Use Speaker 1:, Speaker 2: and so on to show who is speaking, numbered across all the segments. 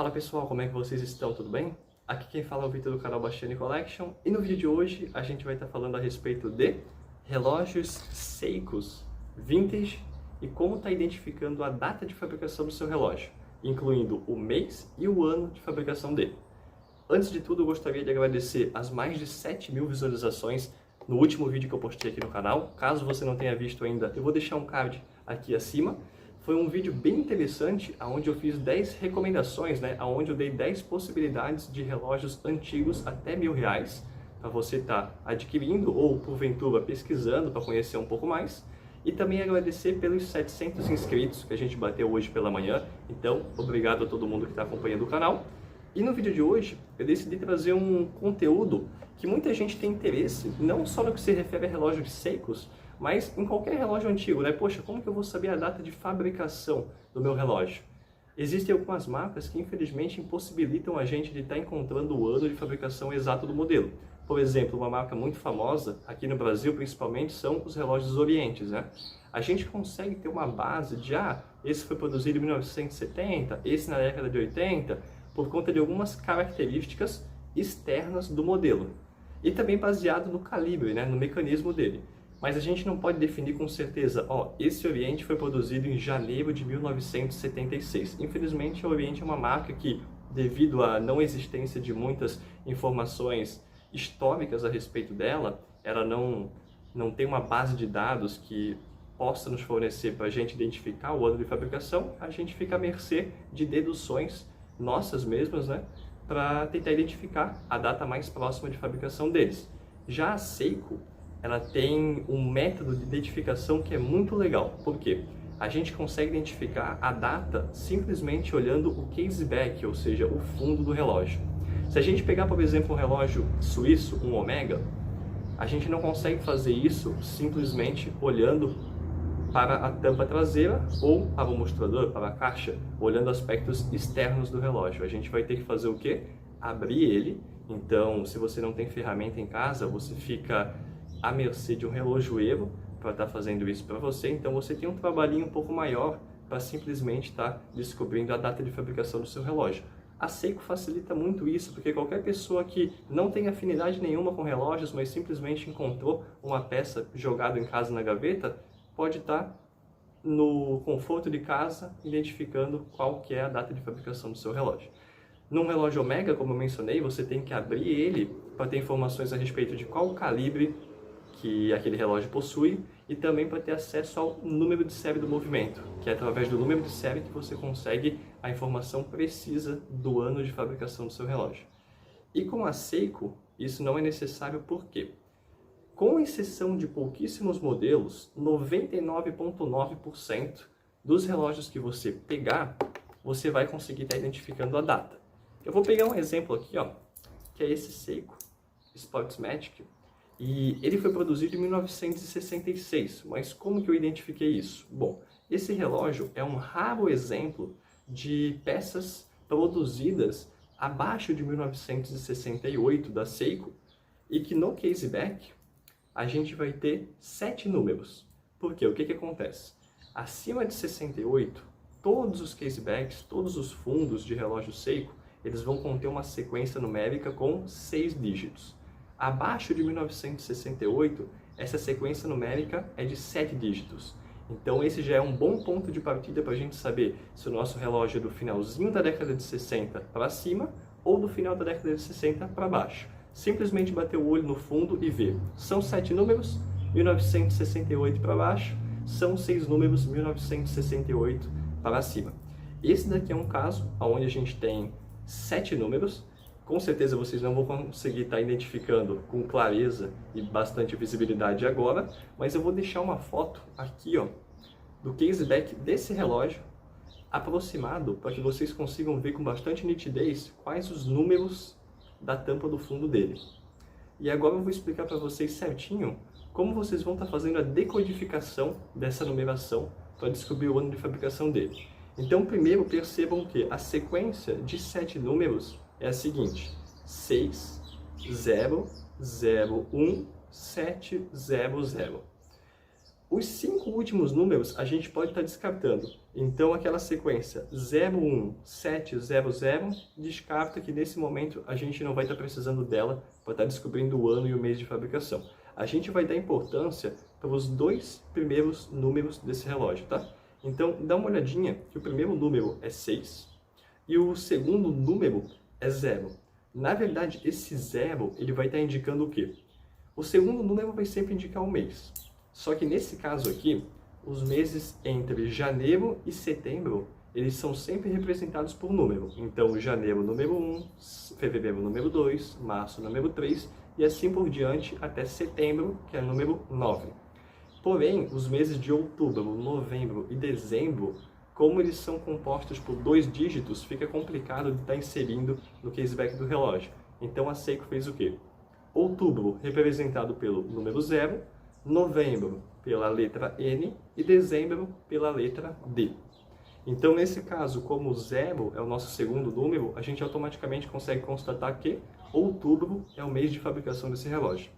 Speaker 1: Fala pessoal, como é que vocês estão? Tudo bem? Aqui quem fala é o Vitor do canal Bastiani Collection e no vídeo de hoje a gente vai estar falando a respeito de relógios Seikos Vintage e como está identificando a data de fabricação do seu relógio, incluindo o mês e o ano de fabricação dele. Antes de tudo, eu gostaria de agradecer as mais de 7.000 visualizações no último vídeo que eu postei aqui no canal. Caso você não tenha visto ainda, eu vou deixar um card aqui acima. Foi um vídeo bem interessante, onde eu fiz 10 recomendações, onde eu dei 10 possibilidades de relógios antigos até R$1.000, para você estar adquirindo ou, porventura, pesquisando para conhecer um pouco mais. E também agradecer pelos 700 inscritos que a gente bateu hoje pela manhã. Então, obrigado a todo mundo que está acompanhando o canal. E no vídeo de hoje, eu decidi trazer um conteúdo que muita gente tem interesse, não só no que se refere a relógios Seikos, mas em qualquer relógio antigo, Poxa, como que eu vou saber a data de fabricação do meu relógio? Existem algumas marcas que infelizmente impossibilitam a gente de estar encontrando o ano de fabricação exato do modelo. Por exemplo, uma marca muito famosa, aqui no Brasil principalmente, são os relógios Orientes, A gente consegue ter uma base de, esse foi produzido em 1970, esse na década de 80, por conta de algumas características externas do modelo. E também baseado no calibre, no mecanismo dele. Mas a gente não pode definir com certeza, esse Oriente foi produzido em janeiro de 1976. Infelizmente, o Oriente é uma marca que, devido à não existência de muitas informações históricas a respeito dela, ela não tem uma base de dados que possa nos fornecer para a gente identificar o ano de fabricação. A gente fica à mercê de deduções nossas mesmas, para tentar identificar a data mais próxima de fabricação deles. Já a Seiko, ela tem um método de identificação que é muito legal. Por quê? A gente consegue identificar a data simplesmente olhando o caseback, ou seja, o fundo do relógio. Se a gente pegar, por exemplo, um relógio suíço, um Omega, a gente não consegue fazer isso simplesmente olhando para a tampa traseira ou para o mostrador, para a caixa, olhando aspectos externos do relógio. A gente vai ter que fazer o quê? Abrir ele. Então, se você não tem ferramenta em casa, você fica à mercê de um relojoeiro para estar fazendo isso para você. Então, você tem um trabalhinho um pouco maior para simplesmente estar descobrindo a data de fabricação do seu relógio. A Seiko facilita muito isso, porque qualquer pessoa que não tem afinidade nenhuma com relógios, mas simplesmente encontrou uma peça jogada em casa na gaveta, pode estar no conforto de casa identificando qual que é a data de fabricação do seu relógio. Num relógio Omega, como eu mencionei, você tem que abrir ele para ter informações a respeito de qual o calibre que aquele relógio possui e também para ter acesso ao número de série do movimento, que é através do número de série que você consegue a informação precisa do ano de fabricação do seu relógio. E com a Seiko, isso não é necessário. Por quê? Com exceção de pouquíssimos modelos, 99,9% dos relógios que você pegar, você vai conseguir estar identificando a data. Eu vou pegar um exemplo aqui, que é esse Seiko Sportsmatic, e ele foi produzido em 1966. Mas como que eu identifiquei isso? Bom, esse relógio é um raro exemplo de peças produzidas abaixo de 1968 da Seiko e que no caseback a gente vai ter 7 números. Por quê? O que acontece? Acima de 68, todos os casebacks, todos os fundos de relógio Seiko, eles vão conter uma sequência numérica com 6 dígitos. Abaixo de 1968, essa sequência numérica é de 7 dígitos. Então esse já é um bom ponto de partida para a gente saber se o nosso relógio é do finalzinho da década de 60 para cima ou do final da década de 60 para baixo. Simplesmente bater o olho no fundo e ver. São 7 números, 1968 para baixo, são 6 números, 1968 para cima. Esse daqui é um caso onde a gente tem 7 números. Com certeza vocês não vão conseguir estar identificando com clareza e bastante visibilidade agora, mas eu vou deixar uma foto aqui, do caseback desse relógio, aproximado, para que vocês consigam ver com bastante nitidez quais os números da tampa do fundo dele. E agora eu vou explicar para vocês certinho como vocês vão estar fazendo a decodificação dessa numeração para descobrir o ano de fabricação dele. Então, primeiro percebam que a sequência de 7 números é a seguinte: 6, 0, 0, 1, 7, 0, 0. Os 5 últimos números a gente pode estar descartando. Então, aquela sequência 01700, descarta que nesse momento a gente não vai estar precisando dela para estar descobrindo o ano e o mês de fabricação. A gente vai dar importância para os 2 primeiros números desse relógio, tá? Então, dá uma olhadinha que o primeiro número é 6 e o segundo número é 0. Na verdade, esse 0 ele vai estar indicando o quê? O segundo número vai sempre indicar o mês. Só que nesse caso aqui, os meses entre janeiro e setembro, eles são sempre representados por número. Então, janeiro número 1, fevereiro número 2, março número 3 e assim por diante até setembro, que é número 9. Porém, os meses de outubro, novembro e dezembro, como eles são compostos por 2 dígitos, fica complicado de estar inserindo no caseback do relógio. Então a Seiko fez o quê? Outubro representado pelo número 0, novembro pela letra N e dezembro pela letra D. Então, nesse caso, como o 0 é o nosso segundo número, a gente automaticamente consegue constatar que outubro é o mês de fabricação desse relógio.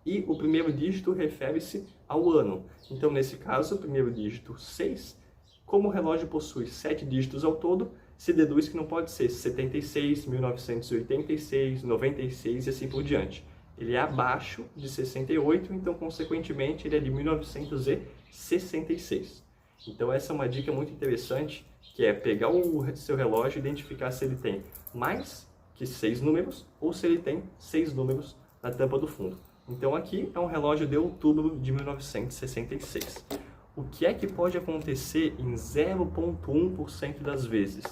Speaker 1: E o primeiro dígito refere-se ao ano. Então, nesse caso, o primeiro dígito 6, como o relógio possui 7 dígitos ao todo, se deduz que não pode ser 76, 1986, 96 e assim por diante. Ele é abaixo de 68, então, consequentemente, ele é de 1966. Então, essa é uma dica muito interessante, que é pegar o seu relógio e identificar se ele tem mais que 6 números ou se ele tem 6 números na tampa do fundo. Então, aqui é um relógio de outubro de 1966. O que é que pode acontecer em 0,1% das vezes?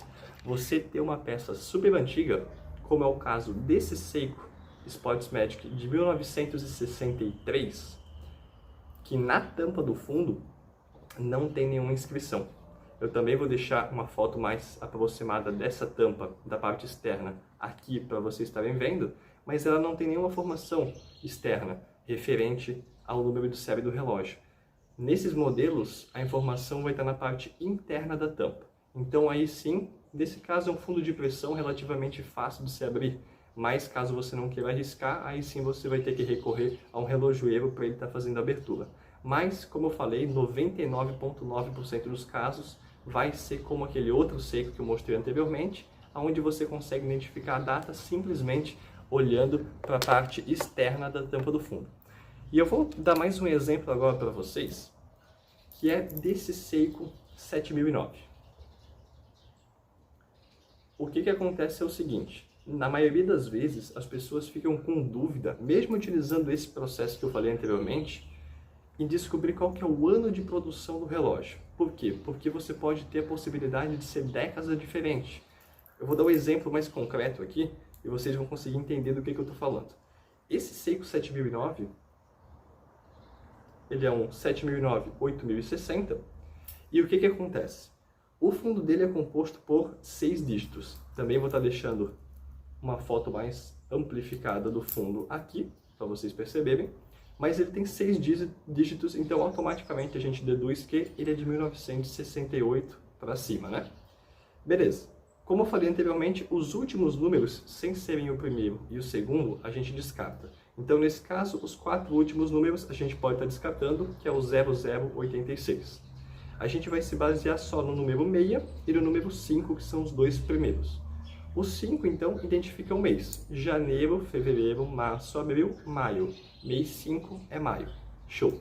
Speaker 1: Você ter uma peça super antiga, como é o caso desse Seiko Sportsmagic de 1963, que na tampa do fundo não tem nenhuma inscrição. Eu também vou deixar uma foto mais aproximada dessa tampa, da parte externa, aqui para vocês estarem vendo, mas ela não tem nenhuma formação externa referente ao número de série do relógio. Nesses modelos, a informação vai estar na parte interna da tampa. Então aí sim, nesse caso é um fundo de pressão relativamente fácil de se abrir. Mas caso você não queira arriscar, aí sim você vai ter que recorrer a um relojoeiro para ele estar fazendo a abertura. Mas, como eu falei, 99,9% dos casos vai ser como aquele outro Seiko que eu mostrei anteriormente, onde você consegue identificar a data simplesmente olhando para a parte externa da tampa do fundo. E eu vou dar mais um exemplo agora para vocês, que é desse Seiko 7009. O que acontece é o seguinte: na maioria das vezes, as pessoas ficam com dúvida, mesmo utilizando esse processo que eu falei anteriormente, em descobrir qual que é o ano de produção do relógio. Por quê? Porque você pode ter a possibilidade de ser década diferente. Eu vou dar um exemplo mais concreto aqui e vocês vão conseguir entender do que eu estou falando. Esse Seiko 7009, ele é um 7009-8060, e o que acontece? O fundo dele é composto por 6 dígitos. Também vou estar deixando uma foto mais amplificada do fundo aqui, para vocês perceberem. Mas ele tem 6 dígitos, então automaticamente a gente deduz que ele é de 1968 para cima, né? Beleza. Como eu falei anteriormente, os últimos números, sem serem o primeiro e o segundo, a gente descarta. Então, nesse caso, os 4 últimos números a gente pode estar descartando, que é o 0086. A gente vai se basear só no número 6 e no número 5, que são os 2 primeiros. O 5, então, identifica o mês. Janeiro, fevereiro, março, abril, maio. Mês 5 é maio. Show!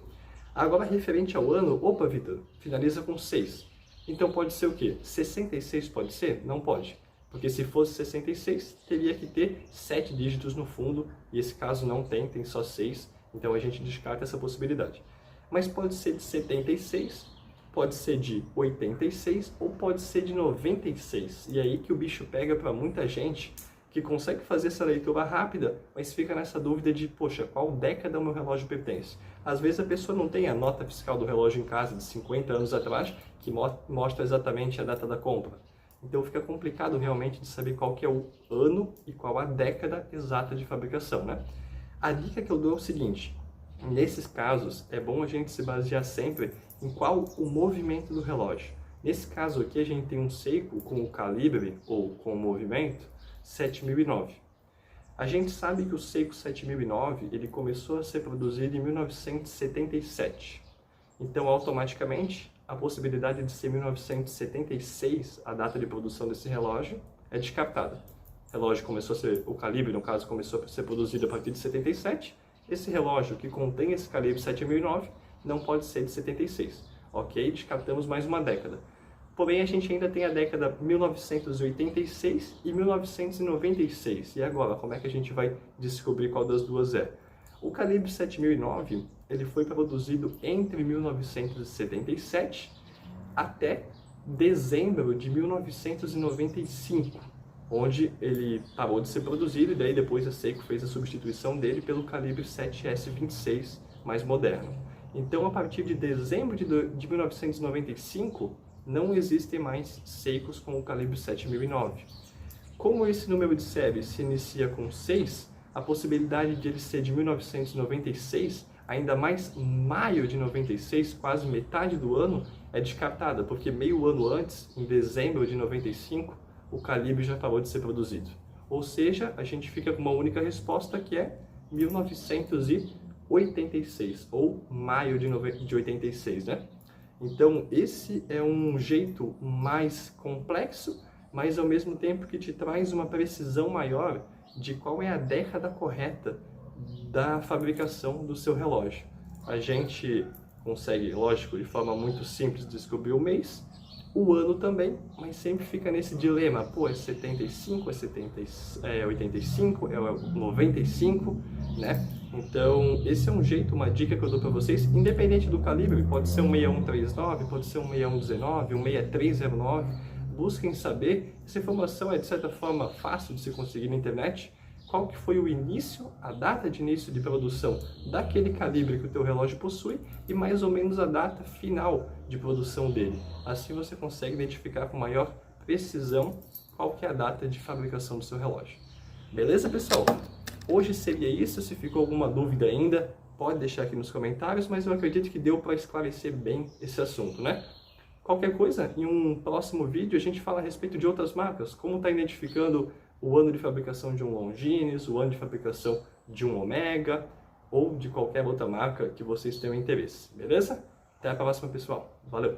Speaker 1: Agora, referente ao ano, opa, Vitor, finaliza com 6. Então, pode ser o quê? 66 pode ser? Não pode. Porque se fosse 66, teria que ter 7 dígitos no fundo, e esse caso não tem, tem só 6. Então, a gente descarta essa possibilidade. Mas pode ser de 76, pode ser de 86 ou pode ser de 96. E aí que o bicho pega para muita gente que consegue fazer essa leitura rápida, mas fica nessa dúvida de, poxa, qual década o meu relógio pertence? Às vezes a pessoa não tem a nota fiscal do relógio em casa de 50 anos atrás, que mostra exatamente a data da compra. Então fica complicado realmente de saber qual que é o ano e qual a década exata de fabricação, né? A dica que eu dou é o seguinte: nesses casos, é bom a gente se basear sempre em qual o movimento do relógio. Nesse caso aqui, a gente tem um Seiko com o calibre, ou com o movimento, 7009. A gente sabe que o Seiko 7009 ele começou a ser produzido em 1977. Então, automaticamente, a possibilidade de ser 1976, a data de produção desse relógio, é descartada. O relógio começou a ser, o calibre, no caso, começou a ser produzido a partir de 77. Esse relógio que contém esse calibre 7009 não pode ser de 76. Ok? Descartamos mais uma década. Porém, a gente ainda tem a década 1986 e 1996. E agora, como é que a gente vai descobrir qual das duas é? O calibre 7009, ele foi produzido entre 1977 até dezembro de 1995, onde ele parou de ser produzido e daí depois a Seiko fez a substituição dele pelo calibre 7S26 mais moderno. Então, a partir de dezembro de 1995, não existem mais Seikos com o calibre 7009. Como esse número de série se inicia com 6, a possibilidade de ele ser de 1996, ainda mais maio de 96, quase metade do ano, é descartada, porque meio ano antes, em dezembro de 95, o calibre já parou de ser produzido. Ou seja, a gente fica com uma única resposta que é 1986, ou maio de 86, né? Então, esse é um jeito mais complexo, mas ao mesmo tempo que te traz uma precisão maior de qual é a década correta da fabricação do seu relógio. A gente consegue, lógico, de forma muito simples descobrir o mês, o ano também, mas sempre fica nesse dilema, pô, é 75, é 85, é 95, né? Então, esse é um jeito, uma dica que eu dou para vocês, independente do calibre, pode ser um 6139, pode ser um 6119, um 6309, busquem saber, essa informação é de certa forma fácil de se conseguir na internet, qual que foi o início, a data de início de produção daquele calibre que o teu relógio possui e mais ou menos a data final de produção dele. Assim você consegue identificar com maior precisão qual que é a data de fabricação do seu relógio. Beleza, pessoal? Hoje seria isso. Se ficou alguma dúvida ainda, pode deixar aqui nos comentários, mas eu acredito que deu para esclarecer bem esse assunto, né? Qualquer coisa, em um próximo vídeo a gente fala a respeito de outras marcas, como está identificando o ano de fabricação de um Longines, o ano de fabricação de um Omega ou de qualquer outra marca que vocês tenham interesse, beleza? Até a próxima, pessoal. Valeu!